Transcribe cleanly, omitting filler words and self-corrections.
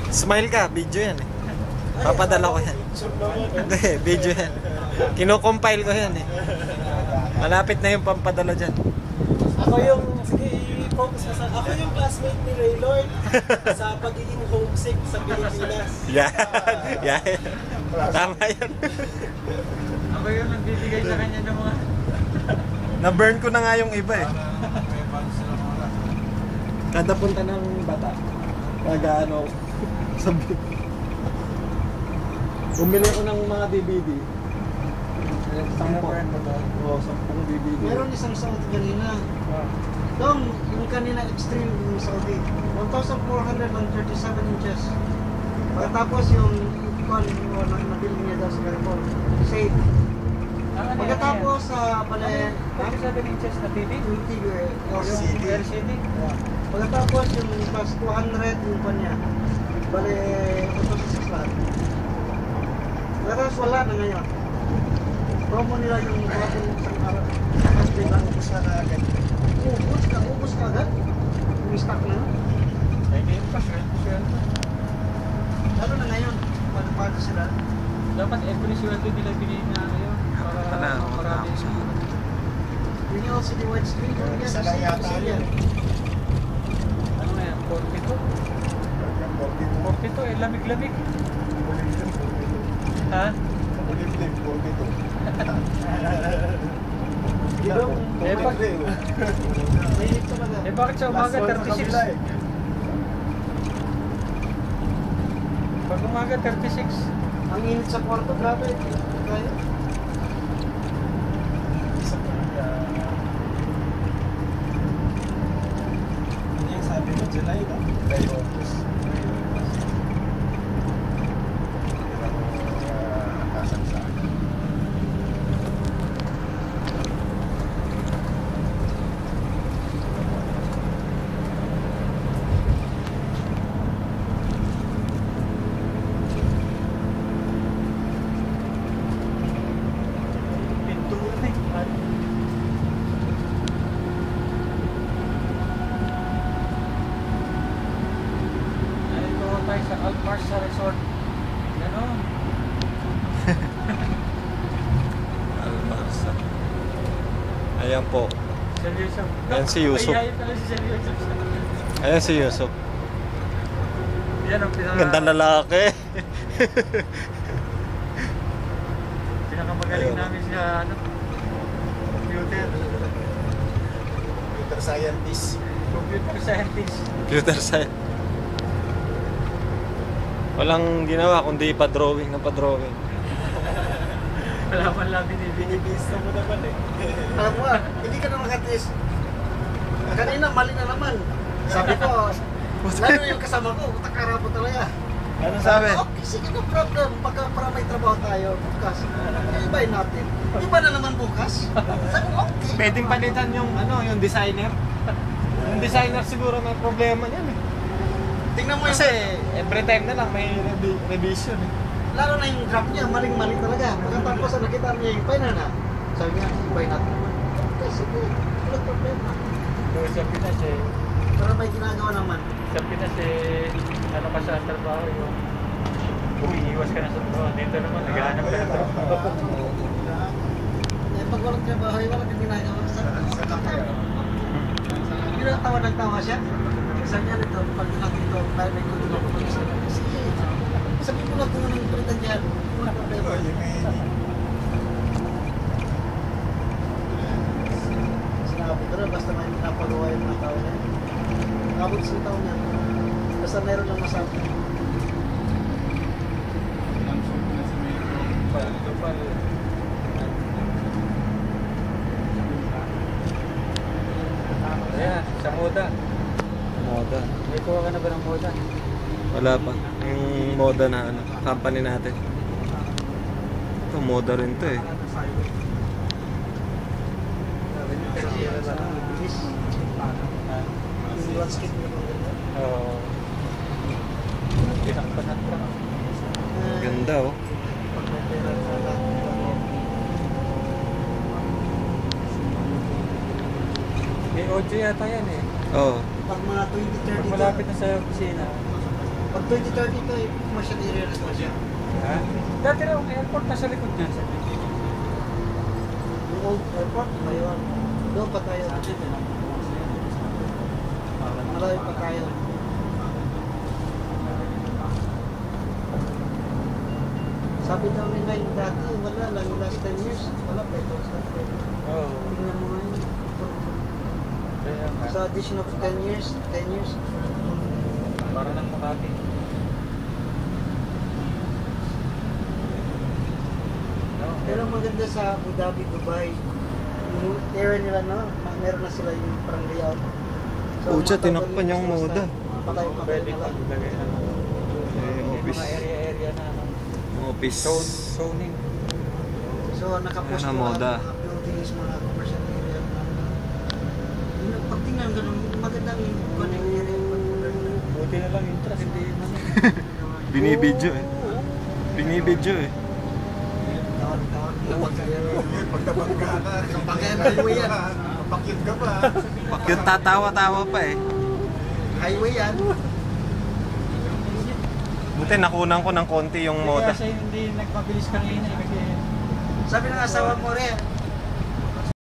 Smile ka, video yan eh. Papadala ko yan. Hindi, video yan. Kino-compile ko yan eh. Malapit na yung pampadala dyan. Ako yung, sige, i-focus ka sa, ako yung classmate ni Raylord sa pagiging homesick sa Pilipinas. Yan. Yan. Tama yan. Ako yung nagbibigay sa kanya ng mga... Na-burn ko na nga yung iba eh. Kada punta ng bata, nag-ano, sabi. Bumili ko ng mga DVD. 10. Oo, 10 DVD. Meron isang Saudi kanina. Dong, yung kanina extreme yung Saudi. 1,437 inches. Pagkatapos yung nabili niya daw sa Garipol. Safe. Pagkatapos sa pala... 27 inches na TV? Yung TV. Yung LCD? Pagkatapos yung plus 200 yung pa niya. Bale, 866 lahat. Pagkatapos wala na ngayon. Promo nila yung promo isang araw. Tapos biglang ubus na agad. Ubus ka agad? Yung stock na. Ay, ngayon pa, Lalo na ngayon, paano sila? dapat every sweldo nila binigay na ngayon. Para marami. Yung LCD widescreen, yung Isa lang yata yun. Ano na yan? 42? 42 eh, lamig-lamig. Ha? Eh, Mainit talaga. Eh bakit sa umaga 36? Pag umaga 36? Ang init sa kwarto, grabe. Kaya. Ano yung sabi mo, July, no? July, August. Kasagsagan. Pintura eh. Ay, ito tayo sa Almars sa resort. Ganon. Almarsa. Ayan po. Seryoso. Yan si Yusuf. Ay, pala si Seryoso. Ayan si Yusuf. Yan ang Ganda lalaki. pinakamagaling Ayun. namin sa ano, computer. Computer scientist. Computer scientist. Computer science. Walang ginawa kundi pa-drawing ng pa-drawing. Wala man lang binibigay. Binibista mo naman eh. Alam mo hindi ka na makatis. Kanina, mali na naman. Sabi ko, lalo yung kasama ko, utakara po talaga. Ano sabi? Okay, sige, no problem. Pagka para may trabaho tayo, bukas. Ibayin natin. Iba na naman bukas. Sabi ko, okay. Pwedeng palitan yung ano, yung designer. Yung designer siguro may problema niyan eh. Tingnan mo Kasi yung, every time na lang may revision eh. lalo na yung drop niya, maling-mali talaga. Pagkatapos nakita niya yung ibayin na. Sabi niya, ibayin natin. Okay, sige. Walang problema. So, sa Pinas eh, Para may ginagawa naman. sa Pinas eh, ano ka sa trabaho yung umiiwas ka na sa trabaho. Dito naman, naghahanap ka ng trabaho. Eh, pag walang trabaho, walang kang ginagawa. Hindi na tawa ng tawa siya. Sabi niya nito, pag natin ito, tayo may kulo ako mag-isip. Sige, sabi ko lang kung anong palitan dyan. Walang problema. Sinabi ko na, basta may pinapagawa yung mga tao niya. Abot sa tao niya. Basta meron lang masabi. Ayan, sa moda. Moda. May kuha ka na ba ng moda? Wala pa. Yung moda na ano, company natin. Ito, moda rin to eh. Oo. Pinakpanat ka. Ganda oh. May audio yata yan eh. Oo. Pag mga 20-30 Pag malapit na sa opisina. Pag 2030 ito, commercial area na ito siya. Ha? Dati raw, may airport na sa likod niyan. Sa Yung old airport, ngayon. Doon pa tayo. Malayo pa tayo. Sabi daw nila yung dati, wala lang, yung last 10 years, wala pa ito. Oo. Tingnan mo ngayon. Kaya nga. Sa addition of 10 years, Para ng Makati. pero maganda sa Abu Dhabi, Dubai, yung area nila, no? Meron na sila yung parang layout. Pucha, matagal tinakpan yung basta moda. Patay-patay Pwede na pa lang. ilagay na. Eh, May office. mga area na ano. Office. Zoning. So nakapost Yan ang ko moda. mga buildings, mga commercial area. Yung pagtingnan ganun, magandang connect area. Buti na lang yung trust, hindi man. Binibidyo eh. Binibidyo eh. Pagkabangga ka, Pagkaya highway yan. pakyut ka pa. Yung tatawa-tawa pa eh. Highway yan. Buti nakunan ko ng konti yung moda. Kaya siya hindi nagpabilis kanina eh, kasi Sabi ng asawa mo rin,